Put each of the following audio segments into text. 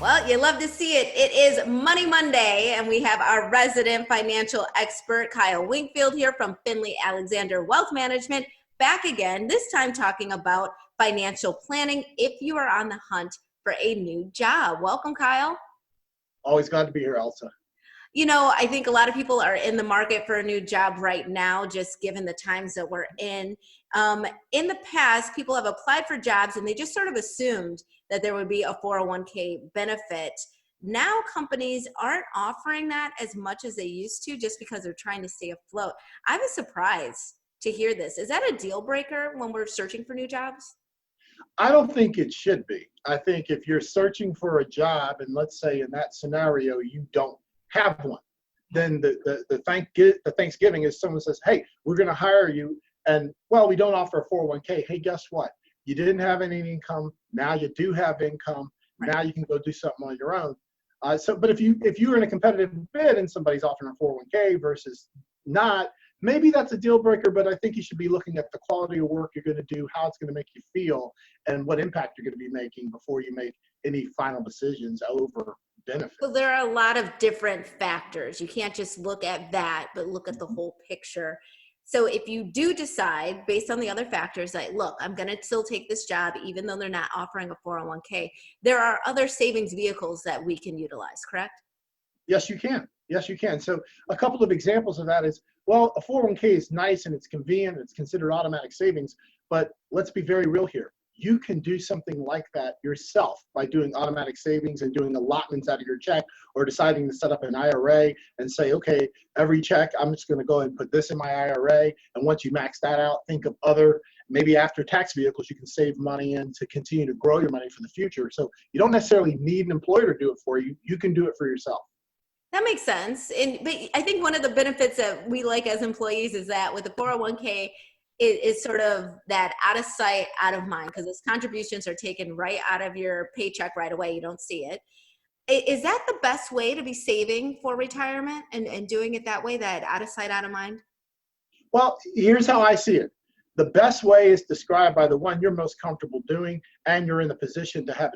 Well, you love to see it. It is Money Monday, and we have our resident financial expert, Kyle Winkfield, here from Finley Alexander Wealth Management, back again, this time talking about financial planning if you are on the hunt for a new job. Welcome, Kyle. Always glad to be here, Elsa. You know, I think a lot of people are in the market for a new job right now, just given the times that we're in. In the past, people have applied for jobs and they just sort of assumed that there would be a 401k benefit. Now companies aren't offering that as much as they used to just because they're trying to stay afloat. I was surprised to hear this. Is that a deal breaker when we're searching for new jobs? I don't think it should be. I think if you're searching for a job, and let's say in that scenario you don't have one, then the Thanksgiving is someone says, hey, we're going to hire you, and well, we don't offer a 401k. Hey, guess what? You didn't have any income. Now you do have income. Right. Now you can go do something on your own. But if you're in a competitive bid and somebody's offering a 401k versus not, maybe that's a deal breaker, but I think you should be looking at the quality of work you're going to do, how it's going to make you feel, and what impact you're going to be making before you make any final decisions over benefits. So there are a lot of different factors. You can't just look at that, but look at the whole picture. So if you do decide, based on the other factors, that, look, I'm going to still take this job, even though they're not offering a 401k, there are other savings vehicles that we can utilize, correct? Yes, you can. Yes, you can. So a couple of examples of that is, well, a 401k is nice and it's convenient, it's considered automatic savings, but let's be very real here. You can do something like that yourself by doing automatic savings and doing allotments out of your check, or deciding to set up an IRA and say, okay, every check, I'm just going to go and put this in my IRA. And once you max that out, think of other, maybe after tax vehicles you can save money in to continue to grow your money for the future. So you don't necessarily need an employer to do it for you. You can do it for yourself. That makes sense. But I think one of the benefits that we like as employees is that with the 401k, is sort of that out of sight, out of mind, because those contributions are taken right out of your paycheck right away. You don't see it. Is that the best way to be saving for retirement and doing it that way, that out of sight, out of mind? Well, here's how I see it. The best way is described by the one you're most comfortable doing and you're in the position to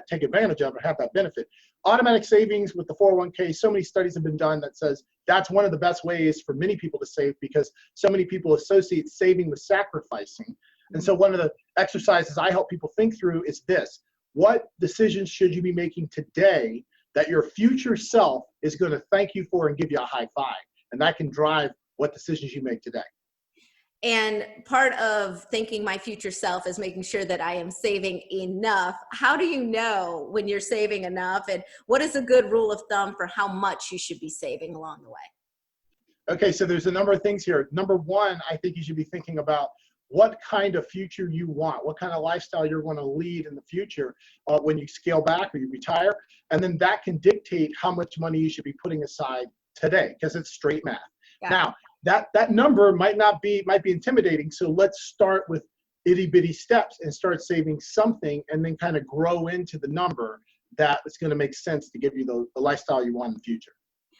take advantage of or have that benefit. Automatic savings with the 401k, so many studies have been done that says that's one of the best ways for many people to save, because so many people associate saving with sacrificing. And so one of the exercises I help people think through is this: what decisions should you be making today that your future self is going to thank you for and give you a high five? And that can drive what decisions you make today. And part of thinking my future self is making sure that I am saving enough. How do you know when you're saving enough? And what is a good rule of thumb for how much you should be saving along the way? Okay, so there's a number of things here. Number one, I think you should be thinking about what kind of future you want, what kind of lifestyle you're going to lead in the future when you scale back or you retire. And then that can dictate how much money you should be putting aside today, because it's straight math. Yeah. Now, that number might be intimidating. So let's start with itty bitty steps and start saving something, and then kind of grow into the number that is going to make sense to give you the lifestyle you want in the future.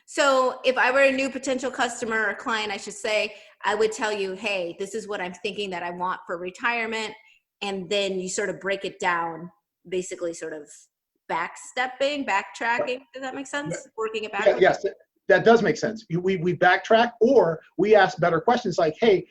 So if I were a new potential customer or client, I should say, I would tell you, hey, this is what I'm thinking that I want for retirement. And then you sort of break it down, basically sort of backtracking. Does that make sense? Yeah. Working it backwards? Yes. That does make sense. We backtrack, or we ask better questions like, hey,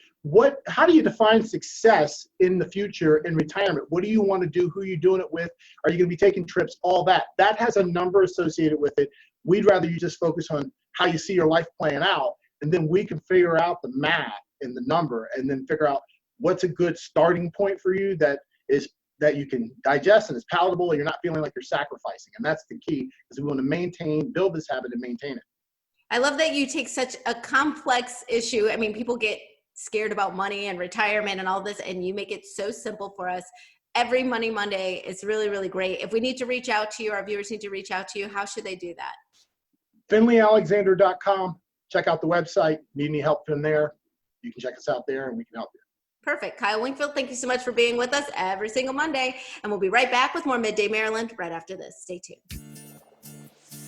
how do you define success in the future in retirement? What do you want to do? Who are you doing it with? Are you going to be taking trips? All that. That has a number associated with it. We'd rather you just focus on how you see your life playing out, and then we can figure out the math and the number, and then figure out what's a good starting point for you that you can digest and is palatable, and you're not feeling like you're sacrificing. And that's the key, because we want to build this habit and maintain it. I love that you take such a complex issue. I mean, people get scared about money and retirement and all this, and you make it so simple for us. Every Money Monday is really, really great. If we need to reach out to you, our viewers need to reach out to you, how should they do that? FinleyAlexander.com. Check out the website. Need any help from there, you can check us out there and we can help you. Perfect. Kyle Winkfield, thank you so much for being with us every single Monday. And we'll be right back with more Midday Maryland right after this. Stay tuned.